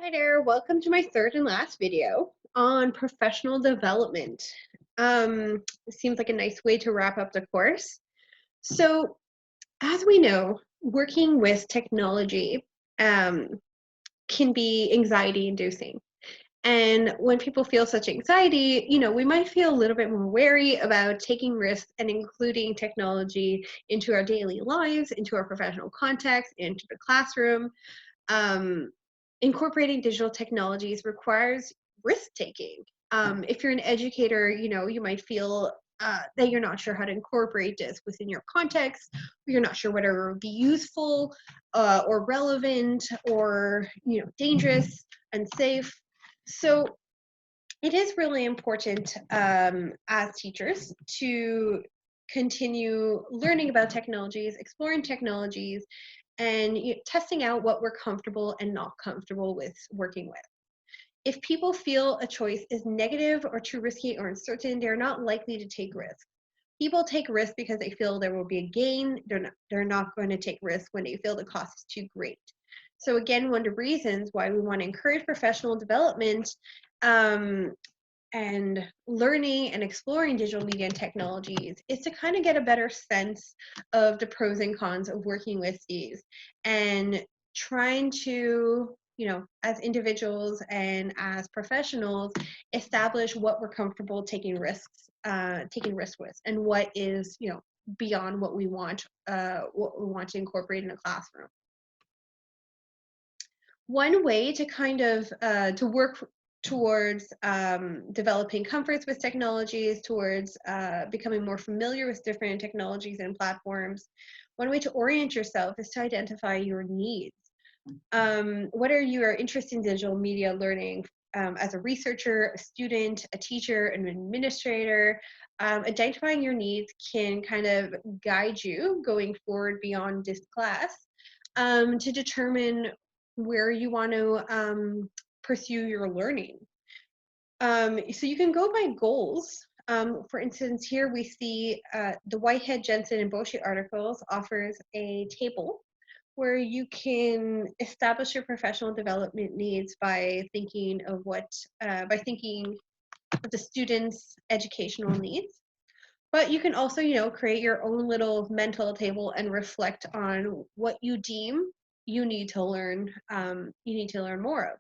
Hi there, welcome to my third and last video on professional development. It seems like a nice way to wrap up the course. So, as we know, working with technology um, can be anxiety inducing. And when people feel such anxiety, we might feel a little bit more wary about taking risks and including technology into our daily lives, into our professional context, into the classroom. um, Incorporating digital technologies requires risk taking. If you're an educator, you might feel that you're not sure how to incorporate this within your context, or you're not sure whether it would be useful or relevant or dangerous and safe. So it is really important as teachers to continue learning about technologies, exploring technologies, and testing out what we're comfortable and not comfortable with working with. If people feel a choice is negative or too risky or uncertain, they're not likely to take risks. People take risks because they feel there will be a gain. They're not going to take risks when they feel the cost is too great. So again, one of the reasons why we want to encourage professional development um, and learning and exploring digital media and technologies is to kind of get a better sense of the pros and cons of working with these and trying to, as individuals and as professionals, establish what we're comfortable taking risks with, and what is, beyond what we want to incorporate in a classroom. One way to kind of to work towards developing comforts with technologies, towards becoming more familiar with different technologies and platforms, one way to orient yourself is to identify your needs. Whether you are interested in digital media learning as a researcher, a student, a teacher, an administrator, identifying your needs can kind of guide you going forward beyond this class to determine where you want to pursue your learning. So you can go by goals. For instance, here we see the Whitehead, Jensen, and Boshi articles offers a table where you can establish your professional development needs by thinking of the student's educational needs. But you can also, create your own little mental table and reflect on what you deem you need to learn. You need to learn more of,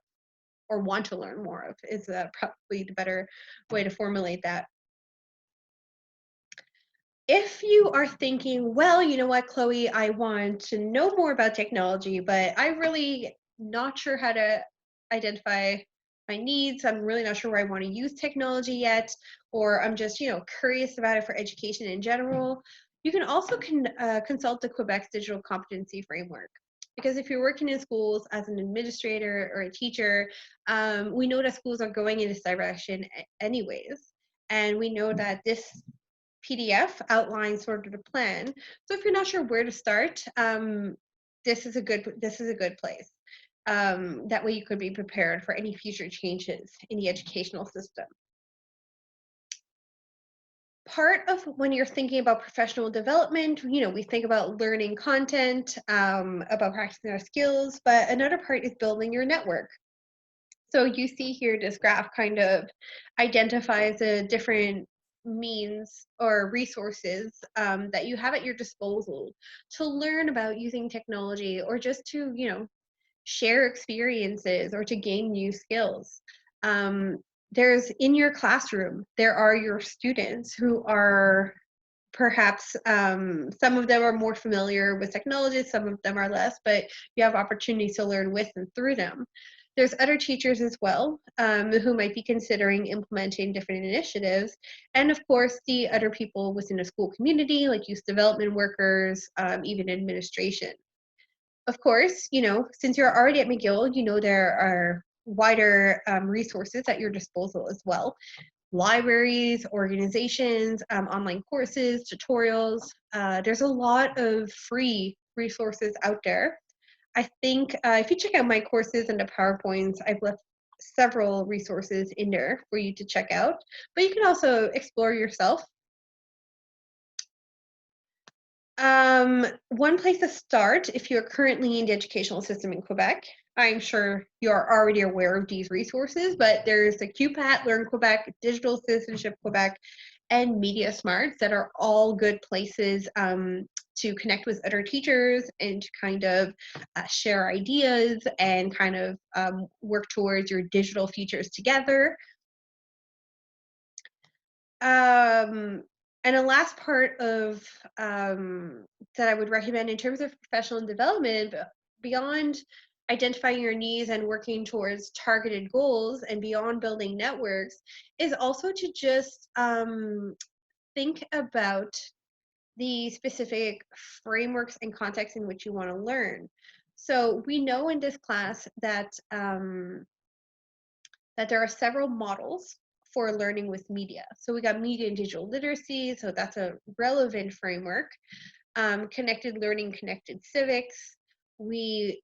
or want to learn more of, is probably the better way to formulate that. If you are thinking, well, you know what, Chloe, I want to know more about technology, but I really not sure how to identify my needs. I'm really not sure where I want to use technology yet, or I'm just, curious about it for education in general. You can also consult the Quebec's Digital Competency Framework. Because if you're working in schools as an administrator or a teacher, we know that schools are going in this direction anyways. And we know that this PDF outlines sort of the plan. So if you're not sure where to start, this is a good place. That way you could be prepared for any future changes in the educational system. Part of when you're thinking about professional development, we think about learning content, about practicing our skills, but another part is building your network. So you see here, this graph kind of identifies the different means or resources that you have at your disposal to learn about using technology, or just to, share experiences or to gain new skills. Um, there's in your classroom, there are your students who are perhaps some of them are more familiar with technology, some of them are less, but you have opportunities to learn with and through them. There's other teachers as well who might be considering implementing different initiatives. And of course, the other people within the school community, like youth development workers, even administration. Of course, since you're already at McGill, there are wider resources at your disposal as well. Libraries, organizations, online courses, tutorials. There's a lot of free resources out there. I think if you check out my courses and the PowerPoints, I've left several resources in there for you to check out, but you can also explore yourself. One place to start, if you're currently in the educational system in Quebec, I'm sure you're already aware of these resources, but there's the QPAT, Learn Quebec, Digital Citizenship Quebec, and Media Smarts that are all good places to connect with other teachers and to kind of share ideas and kind of work towards your digital futures together. Um, and a last part of that I would recommend in terms of professional development, beyond identifying your needs and working towards targeted goals and beyond building networks, is also to just think about the specific frameworks and contexts in which you want to learn. So we know in this class that there are several models for learning with media. So we got media and digital literacy, so that's a relevant framework. Connected learning, connected civics. We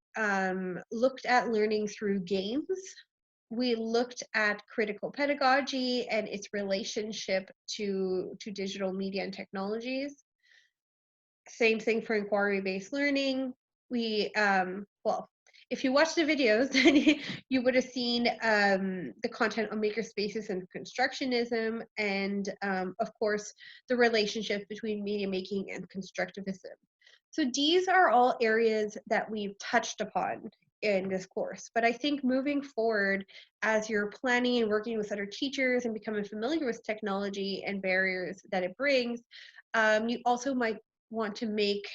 looked at learning through games. We looked at critical pedagogy and its relationship to digital media and technologies. Same thing for inquiry-based learning. We, well, if you watch the videos, then you would have seen the content on maker spaces and constructionism, and of course, the relationship between media making and constructivism. So these are all areas that we've touched upon in this course. But I think moving forward, as you're planning and working with other teachers and becoming familiar with technology and barriers that it brings, you also might want to make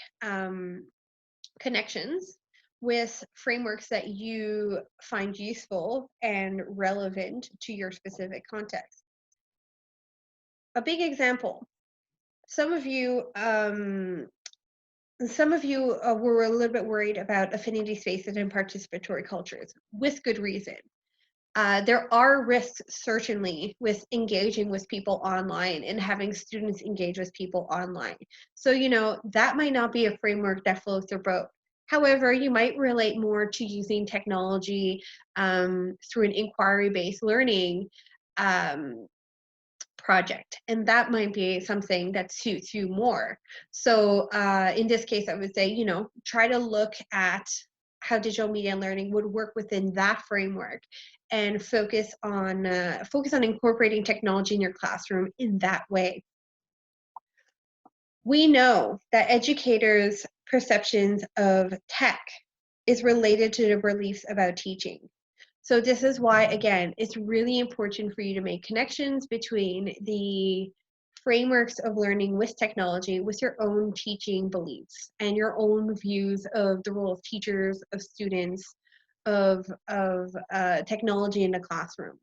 connections with frameworks that you find useful and relevant to your specific context. A big example, some of you were a little bit worried about affinity spaces and participatory cultures, with good reason. There are risks, certainly, with engaging with people online and having students engage with people online. So, that might not be a framework that floats your boat. However, you might relate more to using technology through an inquiry-based learning project, and that might be something that suits you more. So in this case, I would say, try to look at how digital media and learning would work within that framework and focus on incorporating technology in your classroom in that way. We know that educators' perceptions of tech is related to their beliefs about teaching. So this is why, again, it's really important for you to make connections between the frameworks of learning with technology, with your own teaching beliefs and your own views of the role of teachers, of students, of technology in the classroom.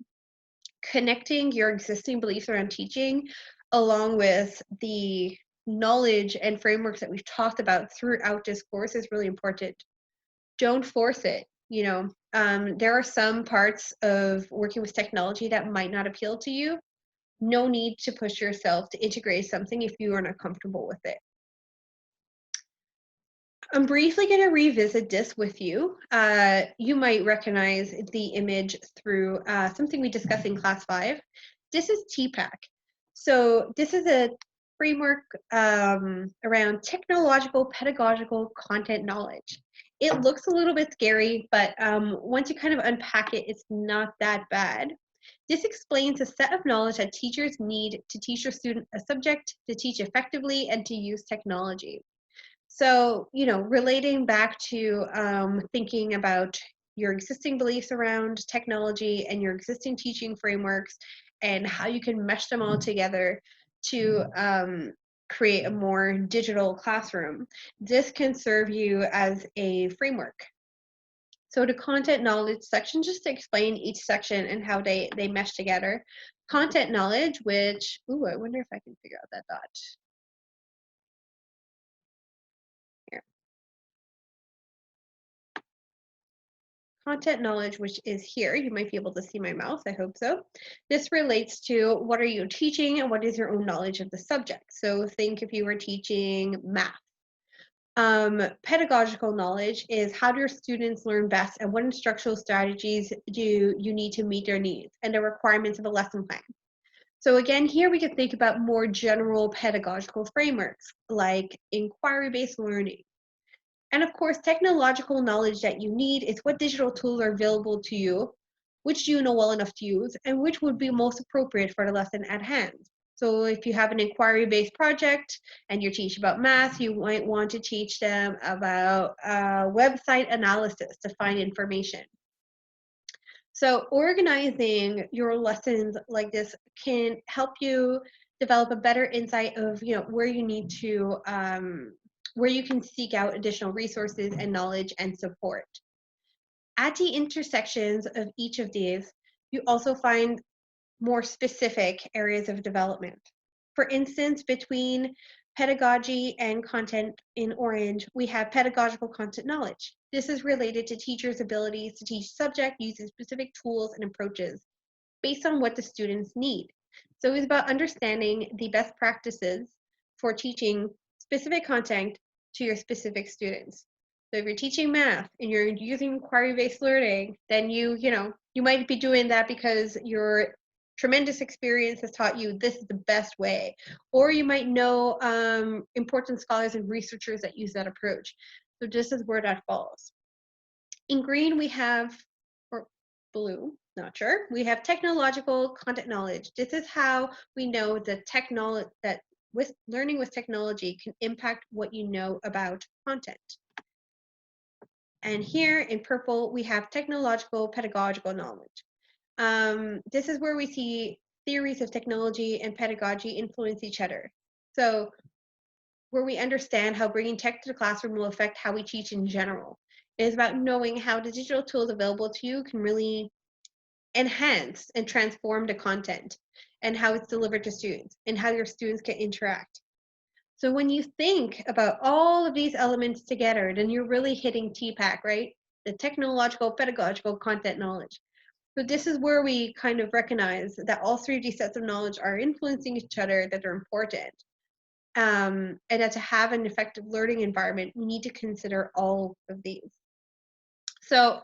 Connecting your existing beliefs around teaching along with the knowledge and frameworks that we've talked about throughout this course is really important. Don't force it. There are some parts of working with technology that might not appeal to you. No need to push yourself to integrate something if you are not comfortable with it. I'm briefly going to revisit this with you. You might recognize the image through something we discussed in class 5. This is TPAC. So this is a framework around technological pedagogical content knowledge. It looks a little bit scary, but once you kind of unpack it, it's not that bad. This explains a set of knowledge that teachers need to teach their student a subject, to teach effectively, and to use technology. So, relating back to thinking about your existing beliefs around technology and your existing teaching frameworks and how you can mesh them all together to create a more digital classroom, this can serve you as a framework. So the content knowledge section, just to explain each section and how they mesh together. Content knowledge, which, I wonder if I can figure out that dot. Here. Content knowledge, which is here. You might be able to see my mouse, I hope so. This relates to what are you teaching and what is your own knowledge of the subject. So think if you were teaching math. Pedagogical knowledge is how do your students learn best and what instructional strategies do you need to meet their needs and the requirements of a lesson plan. So again, here we can think about more general pedagogical frameworks like inquiry-based learning. And of course, technological knowledge that you need is what digital tools are available to you, which do you know well enough to use, and which would be most appropriate for the lesson at hand. So if you have an inquiry-based project and you're teaching about math, you might want to teach them about website analysis to find information. So organizing your lessons like this can help you develop a better insight of where you need to where you can seek out additional resources and knowledge and support. At the intersections of each of these, you also find more specific areas of development. For instance, between pedagogy and content in orange, we have pedagogical content knowledge. This is related to teachers' abilities to teach subject using specific tools and approaches based on what the students need. So it's about understanding the best practices for teaching specific content to your specific students. So if you're teaching math and you're using inquiry-based learning, then you might be doing that because your tremendous experience has taught you this is the best way. Or you might know important scholars and researchers that use that approach. So this is where that falls. In green, we have, or blue, not sure, we have technological content knowledge. This is how we know that with learning with technology can impact what you know about content. And here in purple, we have technological pedagogical knowledge. This is where we see theories of technology and pedagogy influence each other. So where we understand how bringing tech to the classroom will affect how we teach in general. It is about knowing how the digital tools available to you can really enhance and transform the content and how it's delivered to students and how your students can interact. So when you think about all of these elements together, then you're really hitting TPAC, right? The technological, pedagogical content knowledge. So this is where we kind of recognize that all three of these sets of knowledge are influencing each other, that they're important. And that to have an effective learning environment, we need to consider all of these. So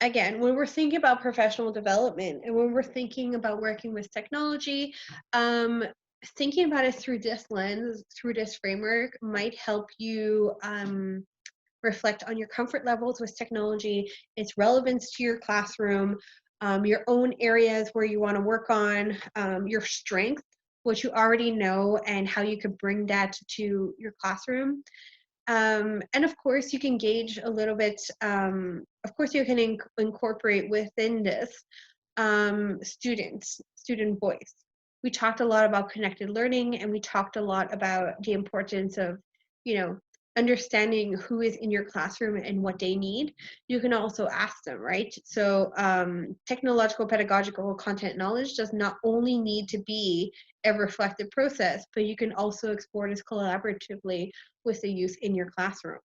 again, when we're thinking about professional development and when we're thinking about working with technology, thinking about it through this lens, through this framework, might help you reflect on your comfort levels with technology, its relevance to your classroom, your own areas where you want to work on, your strengths, what you already know, and how you could bring that to your classroom. And of course, you can gauge a little bit, of course, you can incorporate within this student voice. We talked a lot about connected learning, and we talked a lot about the importance of, understanding who is in your classroom and what they need. You can also ask them, right? So technological pedagogical content knowledge does not only need to be a reflective process, but you can also explore this collaboratively with the youth in your classroom.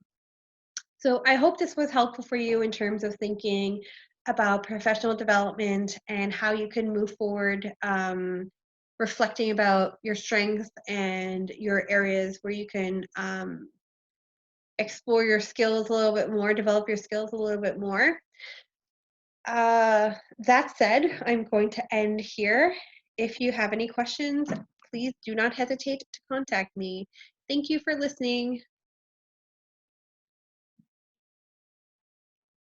So I hope this was helpful for you in terms of thinking about professional development and how you can move forward, reflecting about your strengths and your areas where you can explore your skills a little bit more, develop your skills a little bit more. That said, I'm going to end here. If you have any questions, please do not hesitate to contact me. Thank you for listening.